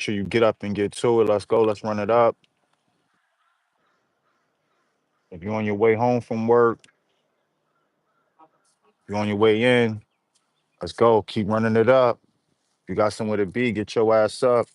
sure you get up and get to it. Let's go. Let's run it up. If you're on your way home from work, if you're on your way in, let's go. Keep running it up. If you got somewhere to be, get your ass up.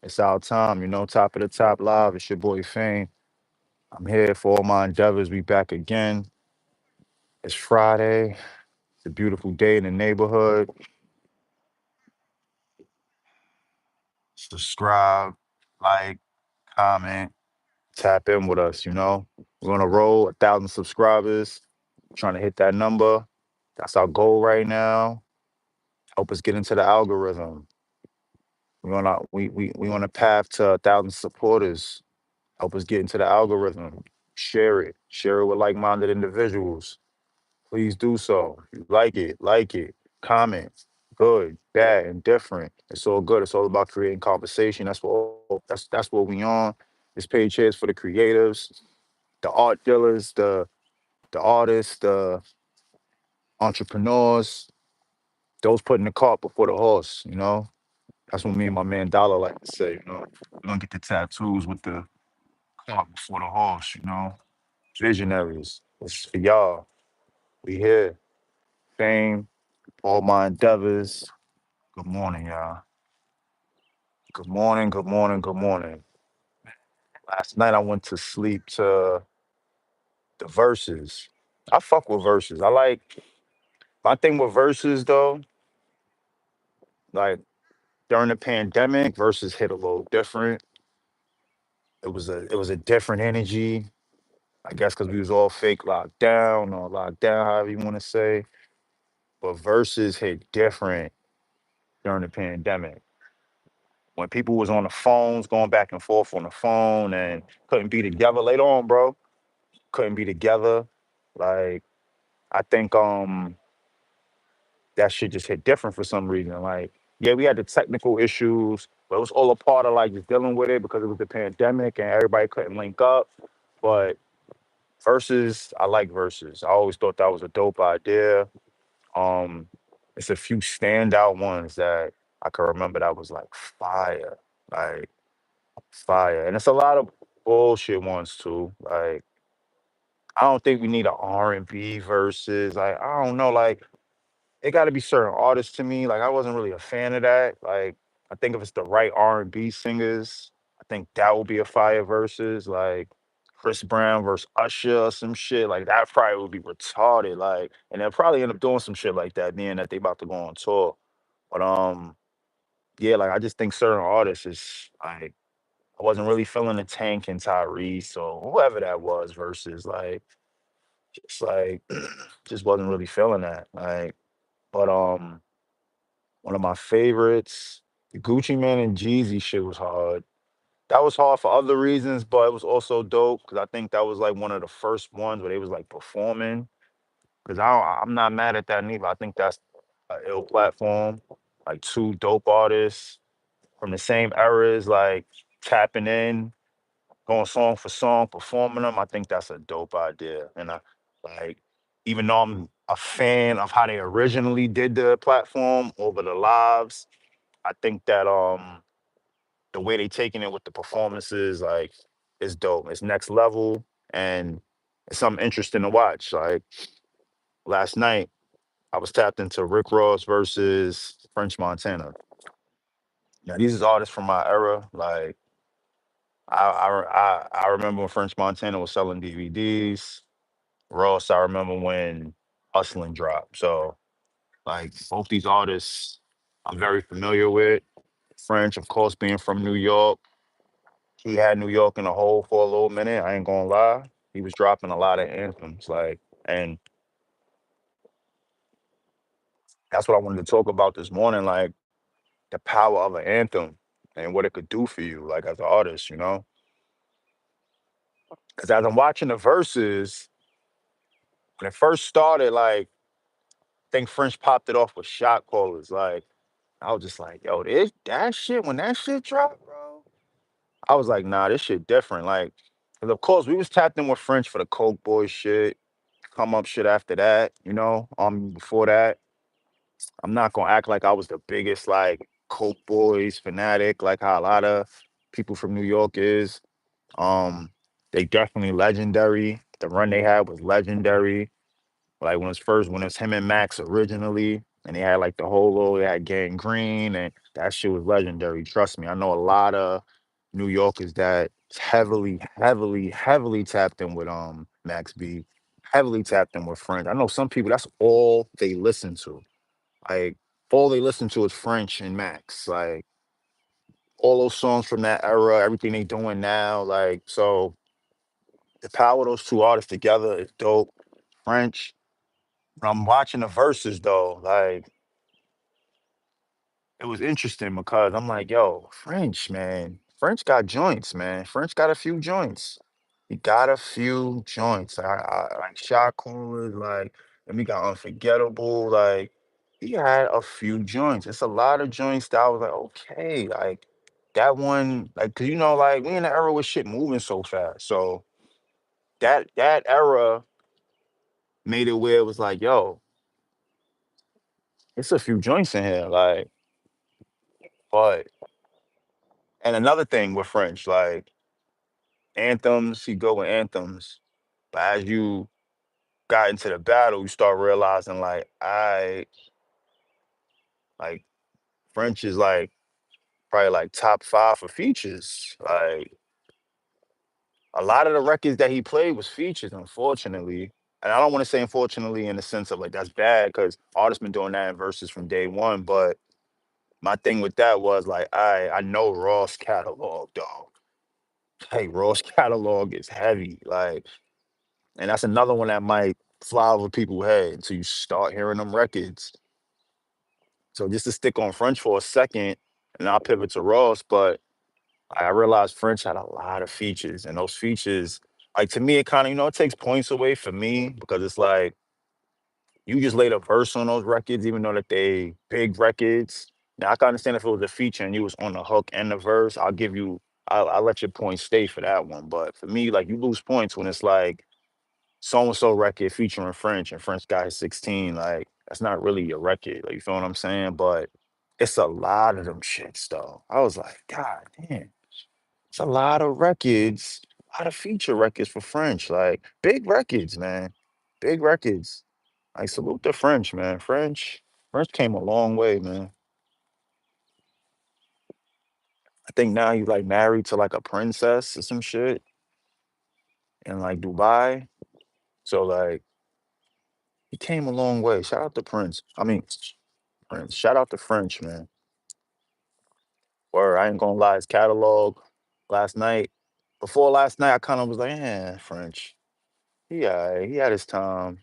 It's our time, top of the top live. It's your boy Fame. I'm here for all my endeavors. We back again. It's Friday. It's a beautiful day in the neighborhood. Subscribe, like, comment, tap in with us. We're gonna roll 1,000 subscribers. Trying to hit that number. That's our goal right now. Help us get into the algorithm. We on a path to 1,000 supporters. Help us get into the algorithm. Share it. Share it with like-minded individuals. Please do so. If you like it. Comment. Good, bad, and different. It's all good. It's all about creating conversation. That's what we on. This page here is for the creatives, the art dealers, the artists, the entrepreneurs, those putting the cart before the horse. That's what me and my man Dollar like to say. We're gonna get the tattoos with the cart before the horse. Visionaries. It's for y'all. We here. Fame, all my endeavors. Good morning, y'all. Good morning, good morning, good morning. Last night I went to sleep to the verses. I fuck with verses. I like my thing with verses though, like during the pandemic, verses hit a little different. It was a different energy. I guess because we was all fake locked down or locked down, however you want to say. But verses hit different during the pandemic. When people was on the phones, going back and forth on the phone and couldn't be together later on, bro. Couldn't be together. Like I think that shit just hit different for some reason. Like, yeah, we had the technical issues, but it was all a part of like just dealing with it because it was the pandemic and everybody couldn't link up. But verses, I like verses. I always thought that was a dope idea. Um, it's a few standout ones that I can remember that was like fire, like fire, and it's a lot of bullshit ones too. Like I don't think we need a R&B verses. Like I don't know, like it got to be certain artists to me. Like I wasn't really a fan of that. Like I think if it's the right R&B singers, I think that would be a fire versus like Chris Brown versus Usher or some shit. Like that probably would be retarded. Like, and they'll probably end up doing some shit like that, being that they about to go on tour. But yeah, like I just think certain artists is like I wasn't really feeling the Tank and Tyrese or whoever that was versus like just like just wasn't really feeling that. Like, but one of my favorites, the Gucci Man and Jeezy shit was hard. That was hard for other reasons, but it was also dope because I think that was like one of the first ones where they was like performing. Because I'm not mad at that neither. I think that's a ill platform. Like two dope artists from the same eras, like tapping in, going song for song, performing them. I think that's a dope idea. And I like, even though I'm a fan of how they originally did the platform over the lives, I think that the way they taking it with the performances, like, is dope. It's next level and it's something interesting to watch. Like last night, I was tapped into Rick Ross versus French Montana. Now these is artists from my era. Like I remember when French Montana was selling DVDs. Ross, I remember when Hustling dropped. So like both these artists, I'm very familiar with. French, of course, being from New York. He had New York in a hole for a little minute. I ain't gonna lie. He was dropping a lot of anthems, like, and that's what I wanted to talk about this morning, like the power of an anthem and what it could do for you, like as an artist. Because as I'm watching the verses, when it first started, like, I think French popped it off with shot callers. Like, I was just like, yo, this that shit, when that shit dropped, bro. I was like, nah, this shit different. Like, 'cause of course we was tapped in with French for the Coke Boy shit, come up shit after that. Before that, I'm not gonna act like I was the biggest like. Coke Boys, Fanatic, like how a lot of people from New York is. Um, they definitely legendary. The run they had was legendary. Like when it was him and Max originally, and they had like the whole little, they had Gang Green, and that shit was legendary. Trust me, I know a lot of New Yorkers that heavily, heavily, heavily tapped in with Max B, heavily tapped in with French. I know some people that's all they listen to. Like all they listen to is French and Max. Like all those songs from that era, everything they doing now. Like so, the power of those two artists together is dope. French. When I'm watching the verses though, like it was interesting because I'm like, yo, French, man. French got joints, man. French got a few joints. He got a few joints. I like shot callers, like, and we got unforgettable. Like, he had a few joints. It's a lot of joints that I was like, okay, like that one, like, cause like we in the era with shit moving so fast. So that era made it where it was like, yo, it's a few joints in here. Like, but and another thing with French, like anthems, he go with anthems. But as you got into the battle, you start realizing like French is like probably like top five for features. Like a lot of the records that he played was features, unfortunately. And I don't want to say unfortunately in the sense of like that's bad because artists been doing that in verses from day one. But my thing with that was like, I know Ross catalog, dog. Hey, Ross catalog is heavy. Like and that's another one that might fly over people's head until you start hearing them records. So just to stick on French for a second, and I'll pivot to Ross, but I realized French had a lot of features, and those features, like to me, it kind of it takes points away for me because it's like you just laid a verse on those records, even though that they big records. Now I can understand if it was a feature and you was on the hook and the verse, I'll let your points stay for that one. But for me, like you lose points when it's like so and so record featuring French and French got his 16. Like, that's not really your record. Like, you feel what I'm saying? But it's a lot of them shits though. I was like, God damn, it's a lot of records, a lot of feature records for French. Like big records, man. Big records. Like salute the French, man. French came a long way, man. I think now he's like married to like a princess or some shit in like Dubai. So like he came a long way. Shout out to Prince. I mean, Prince. Shout out to French, man. Or I ain't gonna lie, his catalog last night. Before last night, I kind of was like, French. He had his time.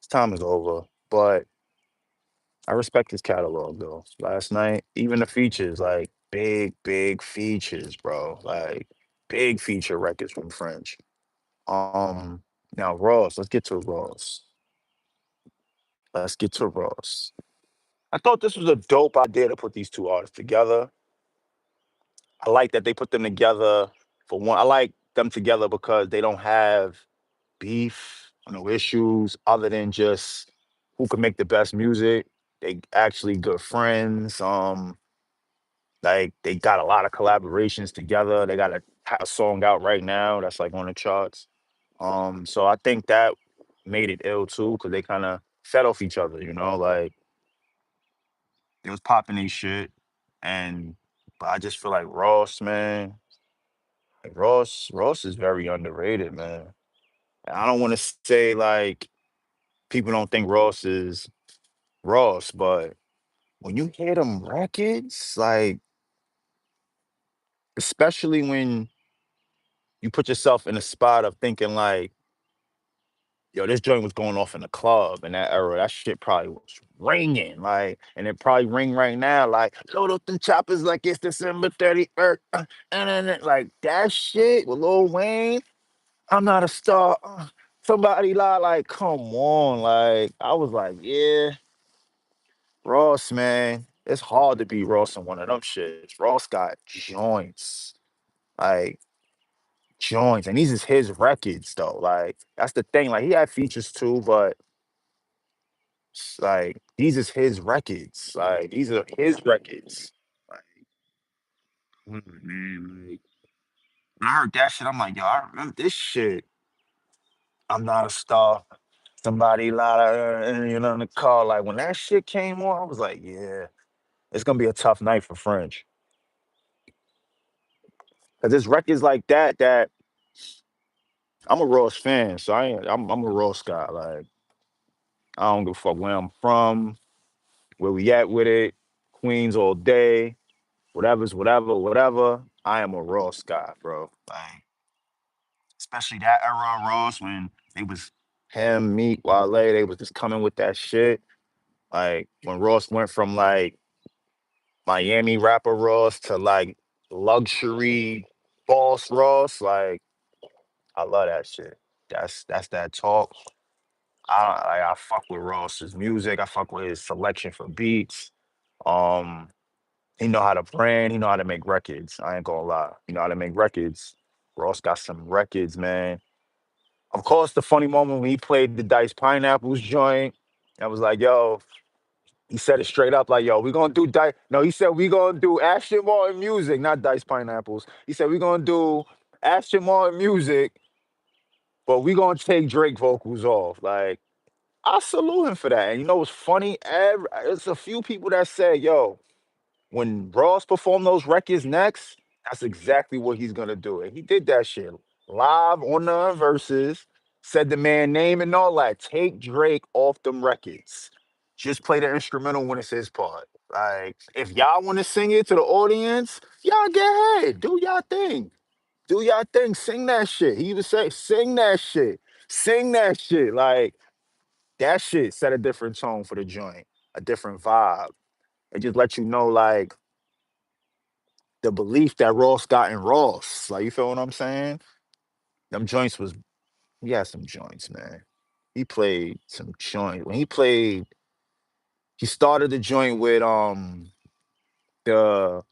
His time is over. But I respect his catalog though. Last night, even the features, like big, big features, bro. Like big feature records from French. Um, Now Ross, let's get to Ross. Let's get to Ross. I thought this was a dope idea to put these two artists together. I like that they put them together for one. I like them together because they don't have beef, no issues other than just who can make the best music. They actually good friends. Like they got a lot of collaborations together. They got a song out right now that's like on the charts. So I think that made it ill too because they kind of fed off each other. Like they was popping these shit, and but I just feel like Ross, man. Like Ross is very underrated, man. And I don't want to say like people don't think Ross is Ross, but when you hear them records, like especially when you put yourself in a spot of thinking like, yo, this joint was going off in the club in that era. That shit probably was ringing, like, and it probably ring right now, like, load up the choppers like it's December 31st. Like that shit with Lil Wayne. I'm not a star. Somebody lie, like, come on. Like, I was like, yeah, Ross, man. It's hard to beat Ross on one of them shits. Ross got joints. Like, joints. And these is his records, though. Like, that's the thing. Like, he had features too, but like, these is his records. Like, these are his records. Man, like, when I heard that shit, I'm like, yo, I remember this shit. I'm not a star. Somebody louder, in the car. Like when that shit came on, I was like, yeah, it's gonna be a tough night for French. Cause there's records like that I'm a Ross fan, so I'm a Ross guy. Like I don't give a fuck where I'm from, where we at with it, Queens all day, whatever's whatever. I am a Ross guy, bro. Like especially that era of Ross when it was him, Meek, Wale, they was just coming with that shit. Like when Ross went from like Miami rapper Ross to like luxury boss Ross, like I love that shit. That's that talk. I fuck with Ross's music. I fuck with his selection for beats. Um, he know how to brand. He know how to make records. I ain't gonna lie. He know how to make records. Ross got some records, man. Of course, the funny moment when he played the Dice Pineapples joint, I was like, yo, he said it straight up, like, yo, we gonna do Dice. No, he said we gonna do Ashton Martin music, not Dice Pineapples. He said we gonna do Ashton Martin music, but we gonna take Drake vocals off. Like, I salute him for that. And you know what's funny? It's a few people that said, yo, when Ross performed those records next, that's exactly what he's gonna do. And he did that shit live on the verses, said the man name and all that. Take Drake off them records. Just play the instrumental when it's his part. Like, if y'all want to sing it to the audience, y'all get ahead. Do y'all thing. Do y'all thing. Sing that shit. He even say, sing that shit. Sing that shit. Like, that shit set a different tone for the joint, a different vibe. It just let you know, like, the belief that Ross got in Ross. Like, you feel what I'm saying? Them joints was, he had some joints, man. He played some joint. When he played, he started the joint with the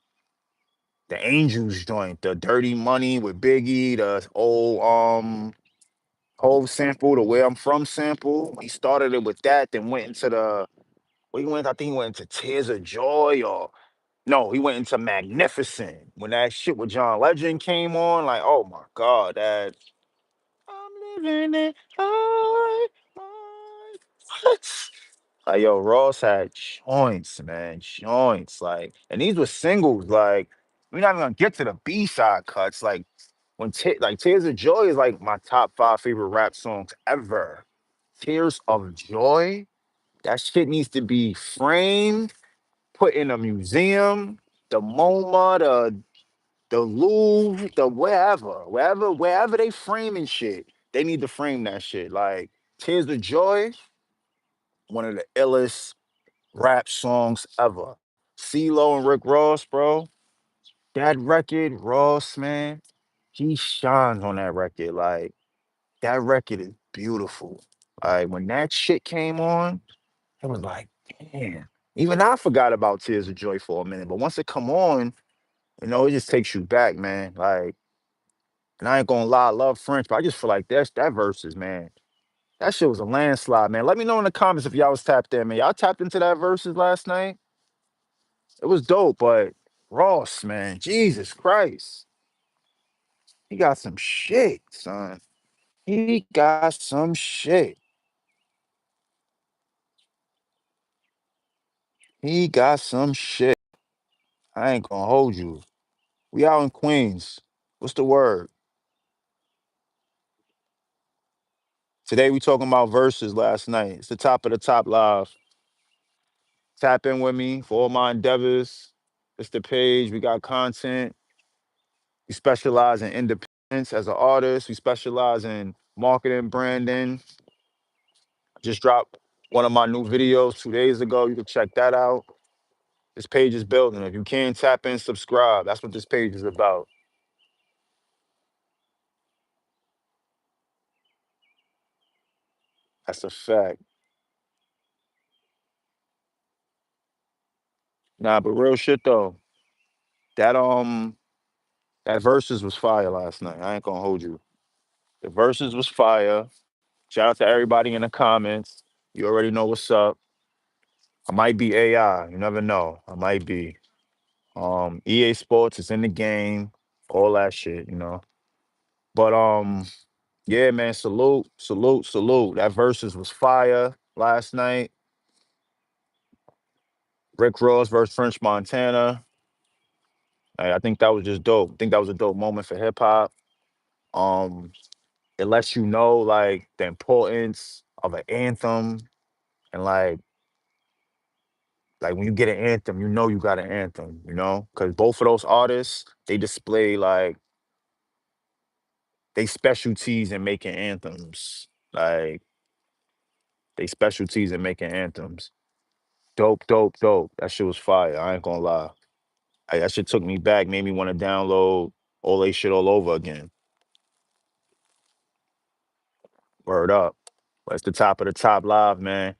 the Angels joint, the Dirty Money with Biggie, the old Hove sample, the Where I'm From sample. He started it with that, then went into the he went, I think he went into Tears of Joy or no, he went into Magnificent. When that shit with John Legend came on, like, oh my God, that I'm living it. What? Like, yo, Ross had joints, man, joints. Like, and these were singles. Like, we're not even gonna get to the B-side cuts. Like, like Tears of Joy is like my top five favorite rap songs ever. Tears of Joy, that shit needs to be framed, put in a museum, the MoMA, the Louvre, the wherever they framing shit, they need to frame that shit. Like Tears of Joy, one of the illest rap songs ever. CeeLo and Rick Ross, bro. That record, Ross, man, he shines on that record. Like that record is beautiful. Like when that shit came on, it was like, damn. Even I forgot about Tears of Joy for a minute, but once it come on, it just takes you back, man. Like, and I ain't gonna lie, I love French, but I just feel like that verses, man. That shit was a landslide, man. Let me know in the comments if y'all was tapped in, man. Y'all tapped into that verses last night. It was dope, but Ross, man, Jesus Christ, he got some shit, son. He got some shit. He got some shit. I ain't gonna hold you. We out in Queens. What's the word? Today we talking about verses last night. It's the top of the top live. Tap in with me for all my endeavors. It's the page. We got content. We specialize in independence as an artist. We specialize in marketing, branding. Just dropped one of my new videos 2 days ago. You can check that out. This page is building. If you can tap in, subscribe. That's what this page is about. That's a fact. Nah, but real shit though. That that verses was fire last night. I ain't gonna hold you. The verses was fire. Shout out to everybody in the comments. You already know what's up. I might be AI. You never know. I might be. EA Sports is in the game, all that shit, you know. But yeah, man, salute, salute, salute. That versus was fire last night. Rick Ross versus French Montana. I think that was just dope. I think that was a dope moment for hip hop. Um, it lets you know like the importance of an anthem and like when you get an anthem, you know you got an anthem, you know? Because both of those artists, they display like they specialties in making anthems. Like they specialties in making anthems. Dope, dope, dope. That shit was fire. I ain't gonna lie. That shit took me back, made me want to download all they shit all over again. Word up. But it's the top of the top live, man.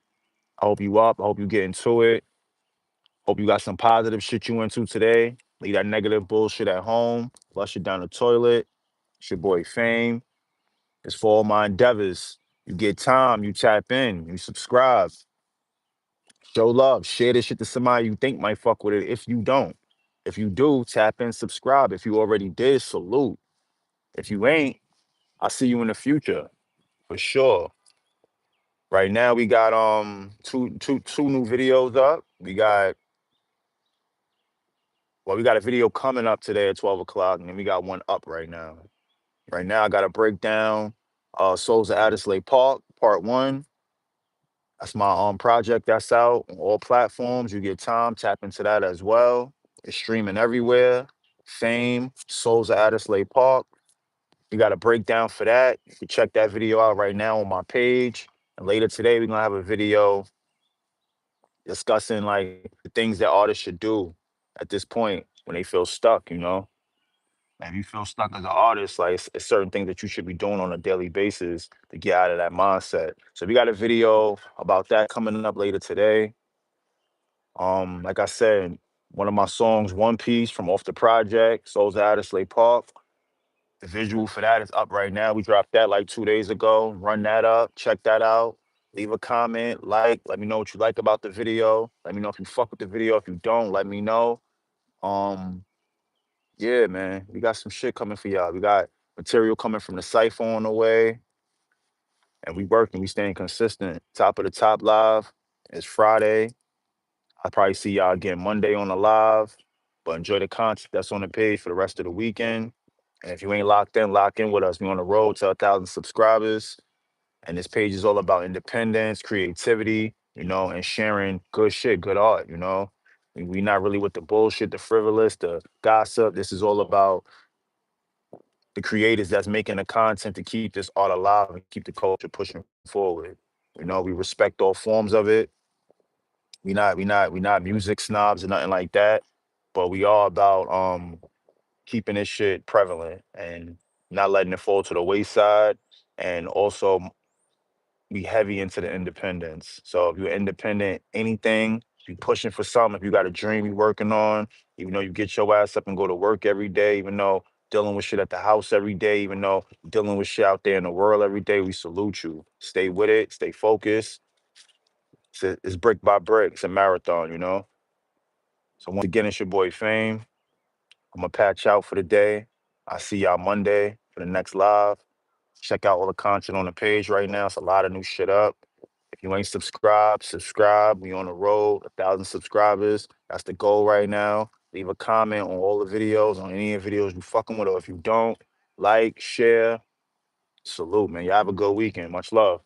I hope you up. I hope you get into it. Hope you got some positive shit you into today. Leave that negative bullshit at home. Flush it down the toilet. It's your boy Fame. It's for all my endeavors. You get time, you tap in, you subscribe, show love, share this shit to somebody you think might fuck with it. If you don't, if you do, tap in, subscribe. If you already did, salute. If you ain't, I'll see you in the future for sure. Right now we got two new videos up. We got a video coming up today at 12 o'clock, and then we got one up right now. Right now I got to break down Souls of Addersley Park, part one. That's my project that's out on all platforms. You get time, tap into that as well. It's streaming everywhere. Fame, Souls of Addersley Park. You got a breakdown for that. You can check that video out right now on my page. And later today, we're gonna have a video discussing like the things that artists should do at this point when they feel stuck, you know. If you feel stuck as an artist, like it's certain things that you should be doing on a daily basis to get out of that mindset. So we got a video about that coming up later today. Like I said, one of my songs, One Piece from off the project, Souls of Addersley Park. The visual for that is up right now. We dropped that like 2 days ago. Run that up, check that out. Leave a comment, like, let me know what you like about the video. Let me know if you fuck with the video. If you don't, let me know. Um, yeah, man, we got some shit coming for y'all. We got material coming from the cipher on the way, and we working. We staying consistent. Top of the top live. It's Friday. I'll probably see y'all again Monday on the live. But enjoy the content that's on the page for the rest of the weekend. And if you ain't lock in with us. We on the road to 1,000 subscribers. And this page is all about independence, creativity, you know, and sharing good shit, good art, you know. We not really with the bullshit, the frivolous, the gossip. This is all about the creators that's making the content to keep this art alive and keep the culture pushing forward. You know, we respect all forms of it. We not music snobs or nothing like that. But we are about keeping this shit prevalent and not letting it fall to the wayside. And also be heavy into the independence. So if you're independent, anything, if you pushing for something, if you got a dream you're working on, even though you get your ass up and go to work every day, even though dealing with shit at the house every day, even though dealing with shit out there in the world every day, we salute you. Stay with it, stay focused. It's brick by brick. It's a marathon, you know? So once again, it's your boy Fame. I'm gonna patch out for the day. I'll see y'all Monday for the next live. Check out all the content on the page right now. It's a lot of new shit up. If you ain't subscribed, subscribe. We on the road, 1,000 subscribers. That's the goal right now. Leave a comment on all the videos, on any of the videos you fucking with, or if you don't, like, share. Salute, man. Y'all have a good weekend. Much love.